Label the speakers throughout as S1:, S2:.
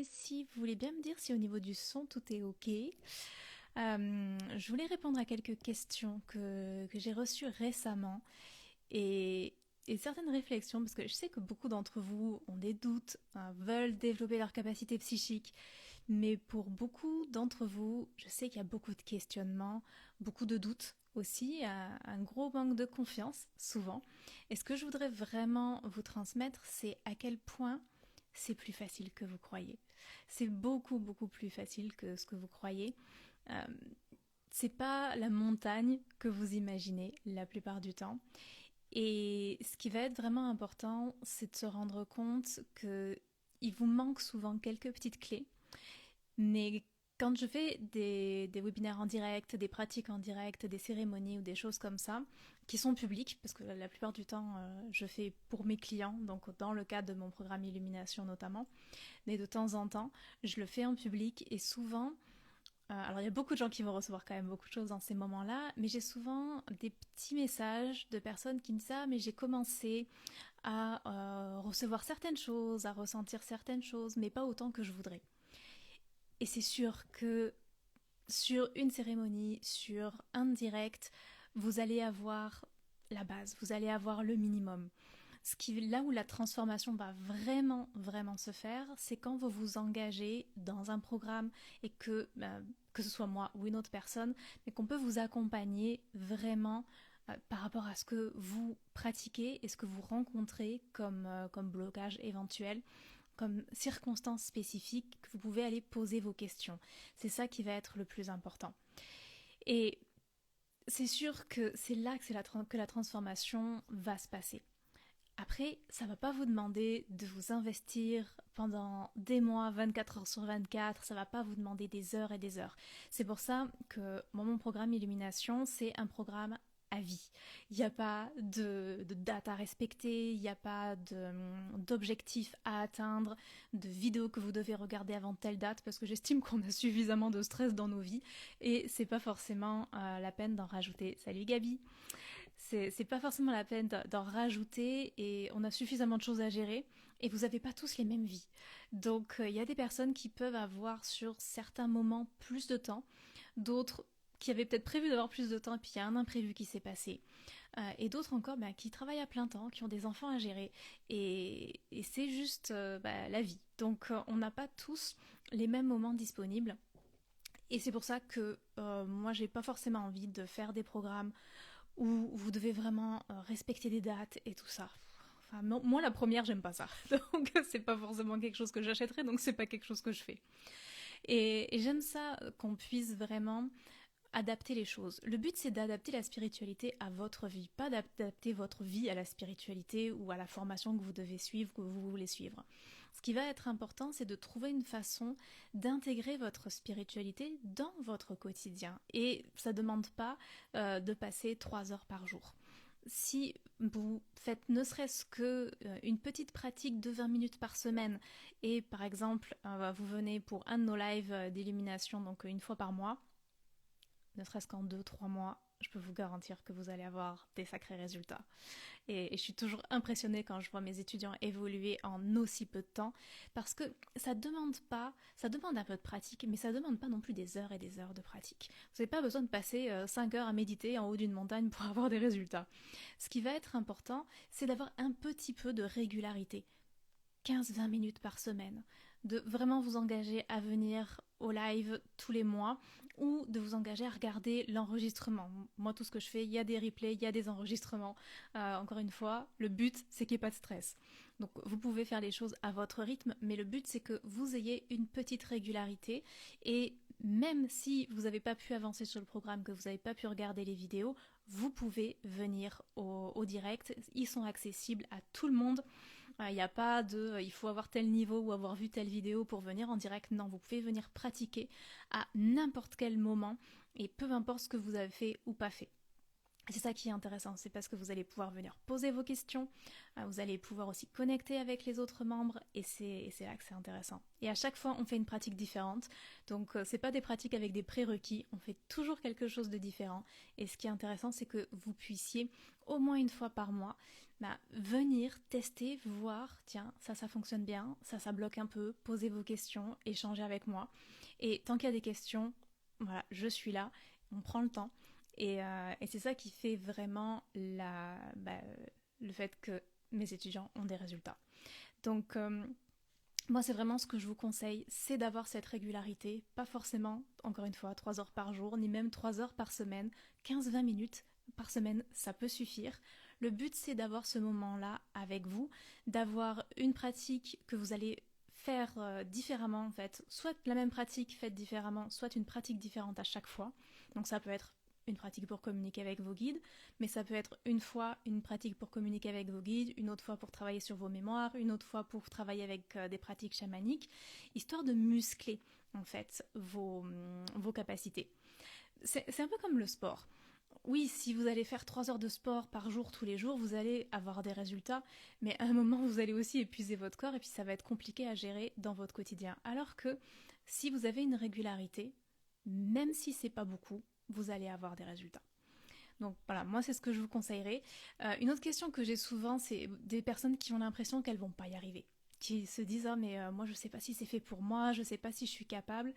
S1: Si vous voulez bien me dire si au niveau du son tout est ok. Je voulais répondre à quelques questions que j'ai reçues récemment et, et certaines réflexions parce que je sais que beaucoup d'entre vous ont des doutes, veulent développer leur capacité psychique, mais pour beaucoup d'entre vous, je sais qu'il y a beaucoup de questionnements, beaucoup de doutes aussi, un gros manque de confiance souvent. Et ce que je voudrais vraiment vous transmettre, c'est à quel point c'est plus facile que vous croyez. C'est beaucoup, beaucoup plus facile que ce que vous croyez. Euh, c'est pas la montagne que vous imaginez la plupart du temps. Et ce qui va être vraiment important, c'est de se rendre compte que il vous manque souvent quelques petites clés. Mais quand je fais des webinaires en direct, des pratiques en direct, des cérémonies ou des choses comme ça, qui sont publiques, parce que la plupart du temps, je fais pour mes clients, donc dans le cadre de mon programme Illumination notamment, mais de temps en temps, je le fais en public et souvent, alors il y a beaucoup de gens qui vont recevoir quand même beaucoup de choses dans ces moments-là, mais j'ai souvent des petits messages de personnes qui me disent ah mais j'ai commencé à recevoir certaines choses, à ressentir certaines choses, mais pas autant que je voudrais. Et c'est sûr que sur une cérémonie, sur un direct, vous allez avoir la base, vous allez avoir le minimum. Là où la transformation va vraiment, vraiment se faire, c'est quand vous vous engagez dans un programme et que ce soit moi ou une autre personne, mais qu'on peut vous accompagner vraiment par rapport à ce que vous pratiquez et ce que vous rencontrez comme blocage éventuel, comme circonstances spécifiques, que vous pouvez aller poser vos questions. C'est ça qui va être le plus important. Et c'est sûr que c'est là que la transformation va se passer. Après, ça ne va pas vous demander de vous investir pendant des mois, 24 heures sur 24, ça ne va pas vous demander des heures et des heures. C'est pour ça que mon programme Illumination, c'est un programme à vie. Il n'y a pas de date à respecter, il n'y a pas d'objectif à atteindre, de vidéos que vous devez regarder avant telle date, parce que j'estime qu'on a suffisamment de stress dans nos vies et c'est pas forcément la peine d'en rajouter. Salut Gabi! C'est pas forcément la peine d'en rajouter et on a suffisamment de choses à gérer et vous n'avez pas tous les mêmes vies. Donc il y a des personnes qui peuvent avoir sur certains moments plus de temps, d'autres qui avaient peut-être prévu d'avoir plus de temps et puis il y a un imprévu qui s'est passé. Et d'autres encore qui travaillent à plein temps, qui ont des enfants à gérer et c'est juste la vie. Donc on n'a pas tous les mêmes moments disponibles. Et c'est pour ça que moi j'ai pas forcément envie de faire des programmes où vous devez vraiment respecter des dates et tout ça. Enfin, moi, la première, j'aime pas ça. Donc, c'est pas forcément quelque chose que j'achèterais, donc c'est pas quelque chose que je fais. Et j'aime ça qu'on puisse vraiment adapter les choses. Le but, c'est d'adapter la spiritualité à votre vie, pas d'adapter votre vie à la spiritualité ou à la formation que vous devez suivre, que vous voulez suivre. Ce qui va être important, c'est de trouver une façon d'intégrer votre spiritualité dans votre quotidien. Et ça ne demande pas de passer 3 heures par jour. Si vous faites ne serait-ce que une petite pratique de 20 minutes par semaine et par exemple vous venez pour un de nos lives d'illumination donc une fois par mois, ne serait-ce qu'en 2-3 mois, je peux vous garantir que vous allez avoir des sacrés résultats. Et je suis toujours impressionnée quand je vois mes étudiants évoluer en aussi peu de temps, parce que ça demande un peu de pratique, mais ça demande pas non plus des heures et des heures de pratique. Vous n'avez pas besoin de passer 5 heures à méditer en haut d'une montagne pour avoir des résultats. Ce qui va être important, c'est d'avoir un petit peu de régularité. 15-20 minutes par semaine, de vraiment vous engager à venir au live tous les mois ou de vous engager à regarder l'enregistrement. Moi, tout ce que je fais, il y a des replays, il y a des enregistrements. Encore une fois, le but, c'est qu'il n'y ait pas de stress. Donc, vous pouvez faire les choses à votre rythme, mais le but, c'est que vous ayez une petite régularité et même si vous n'avez pas pu avancer sur le programme, que vous n'avez pas pu regarder les vidéos, vous pouvez venir au direct. Ils sont accessibles à tout le monde. Il n'y a pas de il faut avoir tel niveau ou avoir vu telle vidéo pour venir en direct. Non, vous pouvez venir pratiquer à n'importe quel moment et peu importe ce que vous avez fait ou pas fait. C'est ça qui est intéressant, c'est parce que vous allez pouvoir venir poser vos questions, vous allez pouvoir aussi connecter avec les autres membres et c'est là que c'est intéressant. Et à chaque fois, on fait une pratique différente, donc c'est pas des pratiques avec des prérequis, on fait toujours quelque chose de différent. Et ce qui est intéressant, c'est que vous puissiez au moins une fois par mois venir tester, voir, tiens, ça fonctionne bien, ça bloque un peu, posez vos questions, échangez avec moi. Et tant qu'il y a des questions, voilà, je suis là, on prend le temps. Et c'est ça qui fait vraiment le fait que mes étudiants ont des résultats. Donc, moi, c'est vraiment ce que je vous conseille, c'est d'avoir cette régularité, pas forcément, encore une fois, 3 heures par jour, ni même 3 heures par semaine, 15-20 minutes par semaine, ça peut suffire. Le but, c'est d'avoir ce moment-là avec vous, d'avoir une pratique que vous allez faire différemment, en fait, soit la même pratique faite différemment, soit une pratique différente à chaque fois. Donc ça peut être une pratique pour communiquer avec vos guides, mais ça peut être une fois une pratique pour communiquer avec vos guides, une autre fois pour travailler sur vos mémoires, une autre fois pour travailler avec des pratiques chamaniques, histoire de muscler en fait vos capacités. C'est un peu comme le sport. Oui, si vous allez faire 3 heures de sport par jour tous les jours, vous allez avoir des résultats, mais à un moment vous allez aussi épuiser votre corps et puis ça va être compliqué à gérer dans votre quotidien. Alors que si vous avez une régularité, même si c'est pas beaucoup, vous allez avoir des résultats. Donc voilà, moi c'est ce que je vous conseillerais. Une autre question que j'ai souvent, c'est des personnes qui ont l'impression qu'elles vont pas y arriver, qui se disent ah mais moi je sais pas si c'est fait pour moi, je sais pas si je suis capable.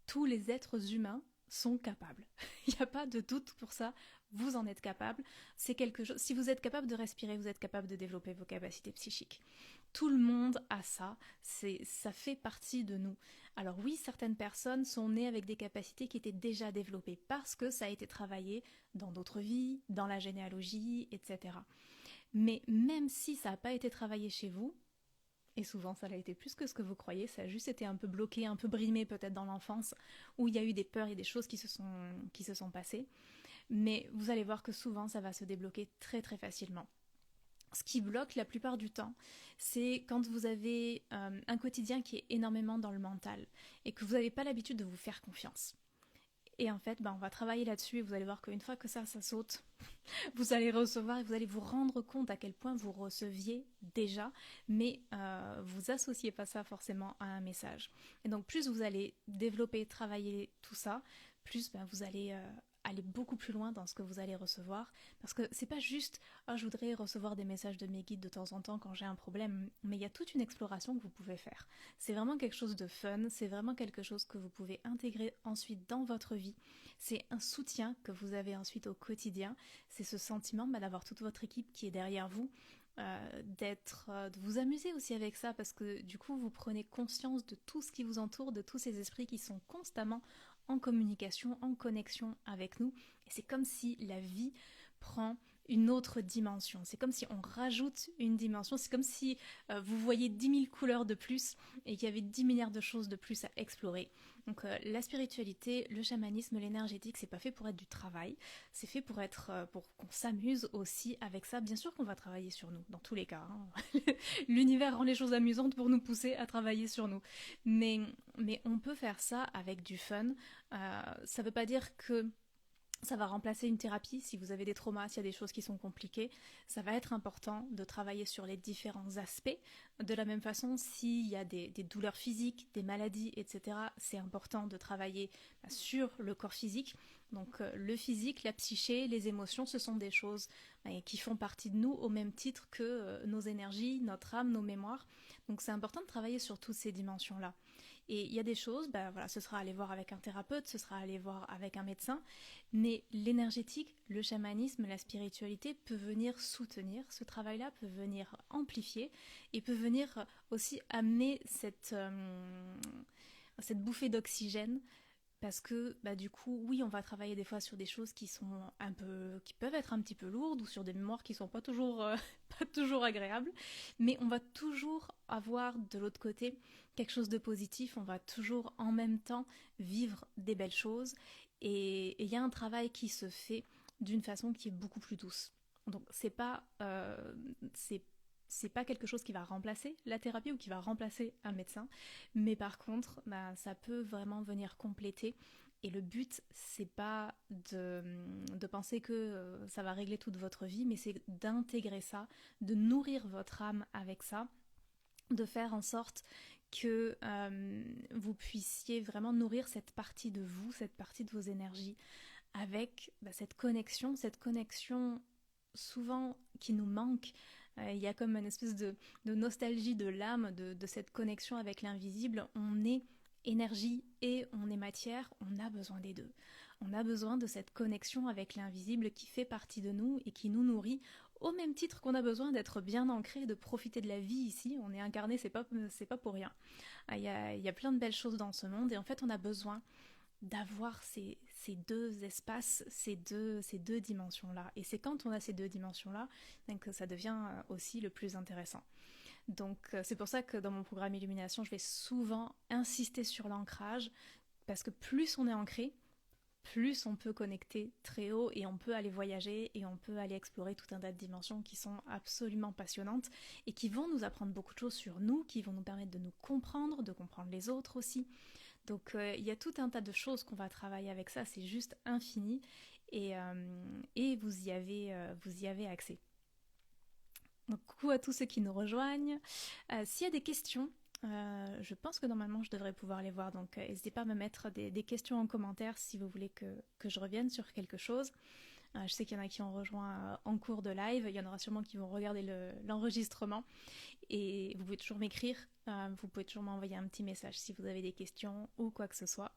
S1: Tous les êtres humains sont capables. Il n'y a pas de doute pour ça. Vous en êtes capable. C'est quelque chose. Si vous êtes capable de respirer, vous êtes capable de développer vos capacités psychiques. Tout le monde a ça. Ça fait partie de nous. Alors oui, certaines personnes sont nées avec des capacités qui étaient déjà développées parce que ça a été travaillé dans d'autres vies, dans la généalogie, etc. Mais même si ça n'a pas été travaillé chez vous, et souvent, ça l'a été plus que ce que vous croyez. Ça a juste été un peu bloqué, un peu brimé peut-être dans l'enfance, où il y a eu des peurs et des choses qui se sont passées. Mais vous allez voir que souvent, ça va se débloquer très très facilement. Ce qui bloque la plupart du temps, c'est quand vous avez un quotidien qui est énormément dans le mental et que vous n'avez pas l'habitude de vous faire confiance. Et en fait, on va travailler là-dessus et vous allez voir qu'une fois que ça saute, vous allez recevoir et vous allez vous rendre compte à quel point vous receviez déjà, mais vous associez pas ça forcément à un message. Et donc plus vous allez développer, travailler tout ça, plus vous allez aller beaucoup plus loin dans ce que vous allez recevoir, parce que c'est pas juste je voudrais recevoir des messages de mes guides de temps en temps quand j'ai un problème, mais il y a toute une exploration que vous pouvez faire. C'est vraiment quelque chose de fun, c'est vraiment quelque chose que vous pouvez intégrer ensuite dans votre vie. C'est un soutien que vous avez ensuite au quotidien, c'est ce sentiment d'avoir toute votre équipe qui est derrière vous, de vous amuser aussi avec ça parce que du coup vous prenez conscience de tout ce qui vous entoure, de tous ces esprits qui sont constamment en communication, en connexion avec nous. Et c'est comme si la vie prend une autre dimension. C'est comme si on rajoute une dimension. C'est comme si vous voyez 10 000 couleurs de plus et qu'il y avait 10 milliards de choses de plus à explorer. Donc la spiritualité, le chamanisme, l'énergétique, c'est pas fait pour être du travail. C'est fait pour pour qu'on s'amuse aussi avec ça. Bien sûr qu'on va travailler sur nous, dans tous les cas. Hein. L'univers rend les choses amusantes pour nous pousser à travailler sur nous. Mais on peut faire ça avec du fun. Ça veut pas dire que ça va remplacer une thérapie si vous avez des traumas, s'il y a des choses qui sont compliquées. Ça va être important de travailler sur les différents aspects. De la même façon, s'il y a des douleurs physiques, des maladies, etc., c'est important de travailler sur le corps physique. Donc le physique, la psyché, les émotions, ce sont des choses qui font partie de nous au même titre que nos énergies, notre âme, nos mémoires. Donc c'est important de travailler sur toutes ces dimensions-là. Et il y a des choses, voilà, ce sera aller voir avec un thérapeute, ce sera aller voir avec un médecin, mais l'énergétique, le chamanisme, la spiritualité peut venir soutenir, ce travail-là peut venir amplifier et peut venir aussi amener cette bouffée d'oxygène parce que du coup oui on va travailler des fois sur des choses qui peuvent être un petit peu lourdes ou sur des mémoires qui sont pas toujours pas toujours agréables, mais on va toujours avoir de l'autre côté quelque chose de positif, on va toujours en même temps vivre des belles choses et il y a un travail qui se fait d'une façon qui est beaucoup plus douce. Donc c'est pas quelque chose qui va remplacer la thérapie ou qui va remplacer un médecin, mais par contre, ça peut vraiment venir compléter Et le but, c'est pas de penser que ça va régler toute votre vie, mais c'est d'intégrer ça, de nourrir votre âme avec ça, de faire en sorte que vous puissiez vraiment nourrir cette partie de vous, cette partie de vos énergies, avec cette connexion souvent qui nous manque. Il y a comme une espèce de nostalgie de l'âme, de cette connexion avec l'invisible. On est énergie et on est matière, on a besoin des deux. On a besoin de cette connexion avec l'invisible qui fait partie de nous et qui nous nourrit au même titre qu'on a besoin d'être bien ancré, de profiter de la vie ici. On est incarné, c'est pas pour rien. Il y a plein de belles choses dans ce monde et en fait on a besoin d'avoir ces deux espaces, ces deux dimensions-là. Et c'est quand on a ces deux dimensions-là que ça devient aussi le plus intéressant. Donc c'est pour ça que dans mon programme Illumination, je vais souvent insister sur l'ancrage, parce que plus on est ancré, plus on peut connecter très haut et on peut aller voyager et on peut aller explorer tout un tas de dimensions qui sont absolument passionnantes et qui vont nous apprendre beaucoup de choses sur nous, qui vont nous permettre de nous comprendre, de comprendre les autres aussi. Donc il y a tout un tas de choses qu'on va travailler avec ça, c'est juste infini et vous y avez accès. Donc coucou à tous ceux qui nous rejoignent. S'il y a des questions, je pense que normalement je devrais pouvoir les voir, donc n'hésitez pas à me mettre des questions en commentaire si vous voulez que je revienne sur quelque chose. Je sais qu'il y en a qui ont rejoint en cours de live, il y en aura sûrement qui vont regarder l'enregistrement. Et vous pouvez toujours m'écrire, vous pouvez toujours m'envoyer un petit message si vous avez des questions ou quoi que ce soit.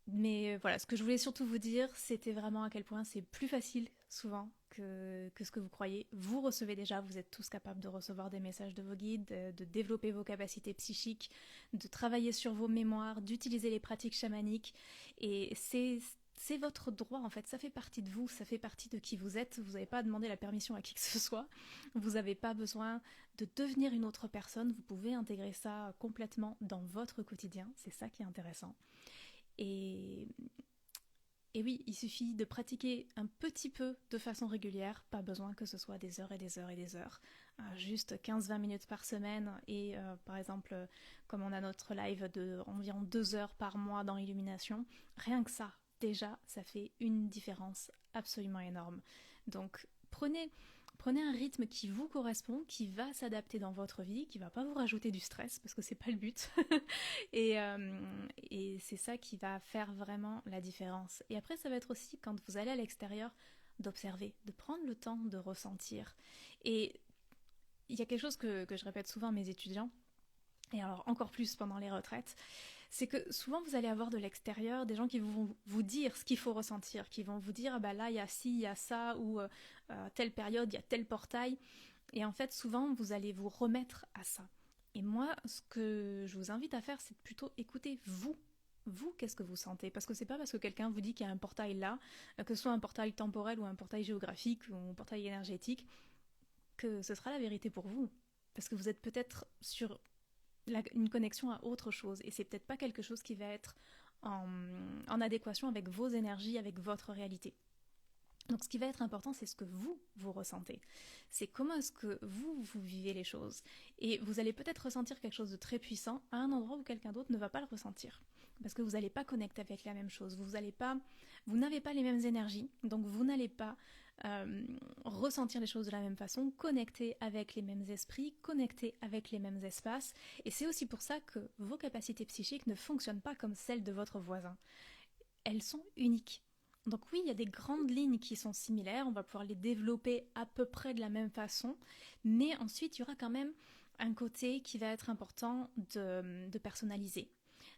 S1: Mais voilà, ce que je voulais surtout vous dire, c'était vraiment à quel point c'est plus facile souvent que ce que vous croyez. Vous recevez déjà, vous êtes tous capables de recevoir des messages de vos guides, de développer vos capacités psychiques, de travailler sur vos mémoires, d'utiliser les pratiques chamaniques. Et c'est votre droit en fait, ça fait partie de vous, ça fait partie de qui vous êtes, vous n'avez pas à demander la permission à qui que ce soit, vous n'avez pas besoin de devenir une autre personne, vous pouvez intégrer ça complètement dans votre quotidien, c'est ça qui est intéressant. Et oui, il suffit de pratiquer un petit peu de façon régulière, pas besoin que ce soit des heures et des heures et des heures, juste 15-20 minutes par semaine et par exemple, comme on a notre live de environ 2 heures par mois dans Illumination, rien que ça, déjà, ça fait une différence absolument énorme. Donc prenez un rythme qui vous correspond, qui va s'adapter dans votre vie, qui va pas vous rajouter du stress, parce que c'est pas le but. et c'est ça qui va faire vraiment la différence. Et après, ça va être aussi, quand vous allez à l'extérieur, d'observer, de prendre le temps de ressentir. Et il y a quelque chose que je répète souvent à mes étudiants, et alors encore plus pendant les retraites, c'est que souvent vous allez avoir de l'extérieur des gens qui vont vous dire ce qu'il faut ressentir, qui vont vous dire ah bah là il y a ci, il y a ça, ou telle période, il y a tel portail. Et en fait souvent vous allez vous remettre à ça. Et moi ce que je vous invite à faire, c'est plutôt écouter vous. Vous, qu'est-ce que vous sentez? Parce que c'est pas parce que quelqu'un vous dit qu'il y a un portail là, que ce soit un portail temporel ou un portail géographique ou un portail énergétique, que ce sera la vérité pour vous. Parce que vous êtes peut-être sur une connexion à autre chose et c'est peut-être pas quelque chose qui va être en adéquation avec vos énergies, avec votre réalité. Donc ce qui va être important, c'est ce que vous ressentez. C'est comment est-ce que vous vivez les choses. Et vous allez peut-être ressentir quelque chose de très puissant à un endroit où quelqu'un d'autre ne va pas le ressentir. Parce que vous n'allez pas connecter avec la même chose. Vous n'avez pas les mêmes énergies, donc vous n'allez pas ressentir les choses de la même façon, connecter avec les mêmes esprits, connecter avec les mêmes espaces. Et c'est aussi pour ça que vos capacités psychiques ne fonctionnent pas comme celles de votre voisin. Elles sont uniques. Donc oui, il y a des grandes lignes qui sont similaires, on va pouvoir les développer à peu près de la même façon, mais ensuite il y aura quand même un côté qui va être important de personnaliser,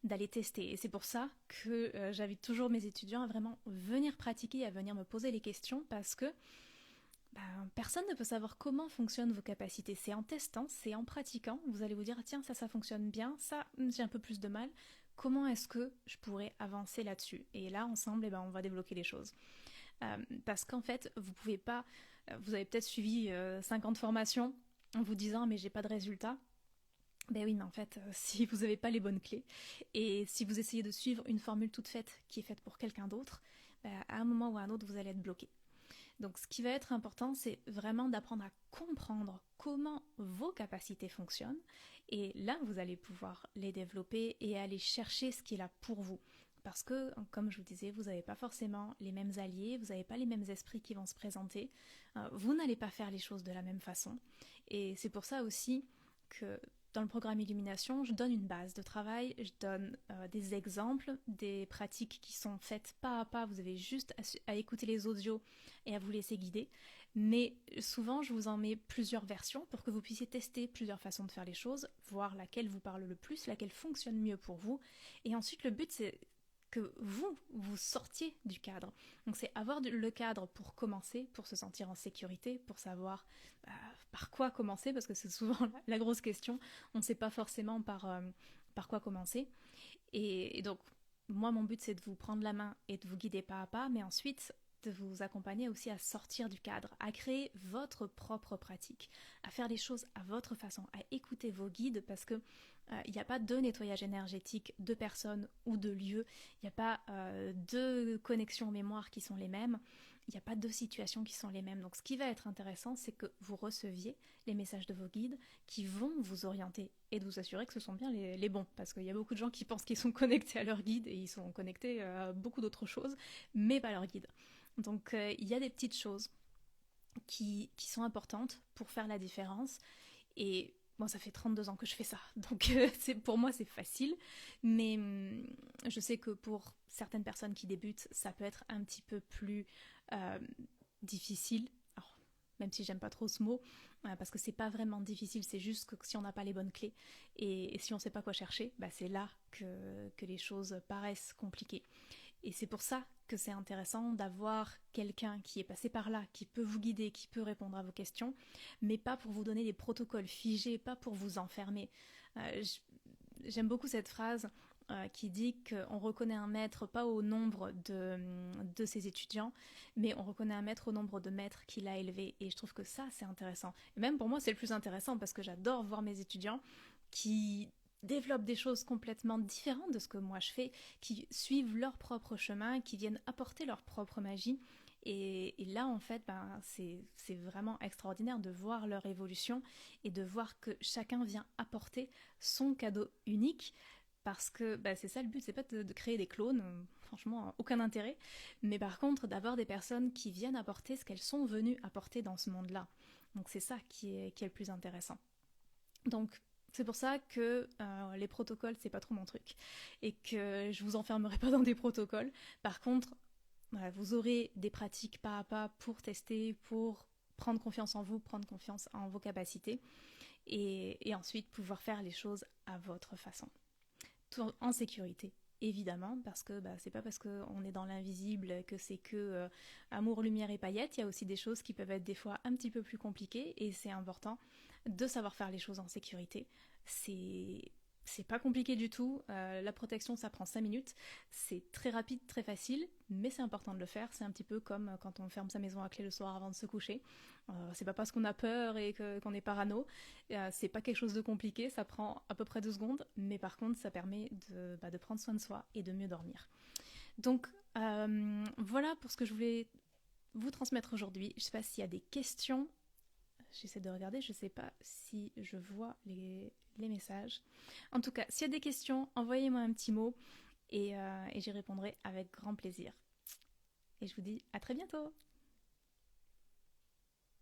S1: d'aller tester. Et c'est pour ça que j'invite toujours mes étudiants à vraiment venir pratiquer, à venir me poser les questions, parce que personne ne peut savoir comment fonctionnent vos capacités. C'est en testant, c'est en pratiquant, vous allez vous dire tiens ça fonctionne bien, ça j'ai un peu plus de mal. Comment est-ce que je pourrais avancer là-dessus? Et là, ensemble, on va débloquer les choses. Parce qu'en fait, vous pouvez pas... vous avez peut-être suivi 50 formations en vous disant « mais j'ai pas de résultat ». Ben oui, mais en fait, si vous n'avez pas les bonnes clés, et si vous essayez de suivre une formule toute faite qui est faite pour quelqu'un d'autre, à un moment ou à un autre, vous allez être bloqué. Donc ce qui va être important, c'est vraiment d'apprendre à comprendre comment vos capacités fonctionnent. Et là, vous allez pouvoir les développer et aller chercher ce qui est là pour vous. parce que, comme je vous disais, vous n'avez pas forcément les mêmes alliés, vous n'avez pas les mêmes esprits qui vont se présenter, vous n'allez pas faire les choses de la même façon. Et c'est pour ça aussi que dans le programme Illumination, je donne une base de travail, je donne des exemples, des pratiques qui sont faites pas à pas, vous avez juste à écouter les audios et à vous laisser guider. Mais souvent, je vous en mets plusieurs versions pour que vous puissiez tester plusieurs façons de faire les choses, voir laquelle vous parle le plus, laquelle fonctionne mieux pour vous. Et ensuite, le but, c'est que vous sortiez du cadre. Donc c'est avoir le cadre pour commencer, pour se sentir en sécurité, pour savoir par quoi commencer, parce que c'est souvent la grosse question. On ne sait pas forcément par quoi commencer. Et donc, moi, mon but, c'est de vous prendre la main et de vous guider pas à pas, mais ensuite de vous accompagner aussi à sortir du cadre, à créer votre propre pratique, à faire les choses à votre façon, à écouter vos guides, parce que il n'y a pas de nettoyage énergétique de personnes ou de lieux, il n'y a pas de connexions mémoire qui sont les mêmes, il n'y a pas de situations qui sont les mêmes. Donc ce qui va être intéressant, c'est que vous receviez les messages de vos guides qui vont vous orienter et de vous assurer que ce sont bien les bons. Parce qu'il y a beaucoup de gens qui pensent qu'ils sont connectés à leur guide et ils sont connectés à beaucoup d'autres choses, mais pas à leur guide. Donc il y a des petites choses qui sont importantes pour faire la différence. Et bon, ça fait 32 ans que je fais ça, donc pour moi c'est facile, mais je sais que pour certaines personnes qui débutent, ça peut être un petit peu plus euh, difficile. Alors, même si j'aime pas trop ce mot, parce que c'est pas vraiment difficile, c'est juste que si on n'a pas les bonnes clés et si on sait pas quoi chercher, bah c'est là que les choses paraissent compliquées. Et c'est pour ça que c'est intéressant d'avoir quelqu'un qui est passé par là, qui peut vous guider, qui peut répondre à vos questions, mais pas pour vous donner des protocoles figés, pas pour vous enfermer. J'aime beaucoup cette phrase qui dit qu'on reconnaît un maître pas au nombre de ses étudiants, mais on reconnaît un maître au nombre de maîtres qu'il a élevés. Et je trouve que ça, c'est intéressant. Et même pour moi, c'est le plus intéressant parce que j'adore voir mes étudiants qui développent des choses complètement différentes de ce que moi je fais, qui suivent leur propre chemin, qui viennent apporter leur propre magie. Et là, en fait, c'est vraiment extraordinaire de voir leur évolution et de voir que chacun vient apporter son cadeau unique. Parce que c'est ça le but, c'est pas de créer des clones, franchement, aucun intérêt. Mais par contre, d'avoir des personnes qui viennent apporter ce qu'elles sont venues apporter dans ce monde-là. Donc c'est ça qui est le plus intéressant. Donc c'est pour ça que les protocoles, c'est pas trop mon truc. Et que je vous enfermerai pas dans des protocoles. Par contre, voilà, vous aurez des pratiques pas à pas pour tester, pour prendre confiance en vous, prendre confiance en vos capacités. Et ensuite pouvoir faire les choses à votre façon. Tout en sécurité, évidemment, parce que c'est pas parce qu'on est dans l'invisible que c'est que amour, lumière et paillettes. Il y a aussi des choses qui peuvent être des fois un petit peu plus compliquées et c'est important de savoir faire les choses en sécurité. C'est pas compliqué du tout. La protection, ça prend 5 minutes. C'est très rapide, très facile, mais c'est important de le faire. C'est un petit peu comme quand on ferme sa maison à clé le soir avant de se coucher. C'est pas parce qu'on a peur et qu'on est parano. C'est pas quelque chose de compliqué. Ça prend à peu près 2 secondes, mais par contre, ça permet de prendre soin de soi et de mieux dormir. Donc, voilà pour ce que je voulais vous transmettre aujourd'hui. Je sais pas s'il y a des questions. J'essaie de regarder, je ne sais pas si je vois les messages. En tout cas, s'il y a des questions, envoyez-moi un petit mot et j'y répondrai avec grand plaisir. Et je vous dis à très bientôt.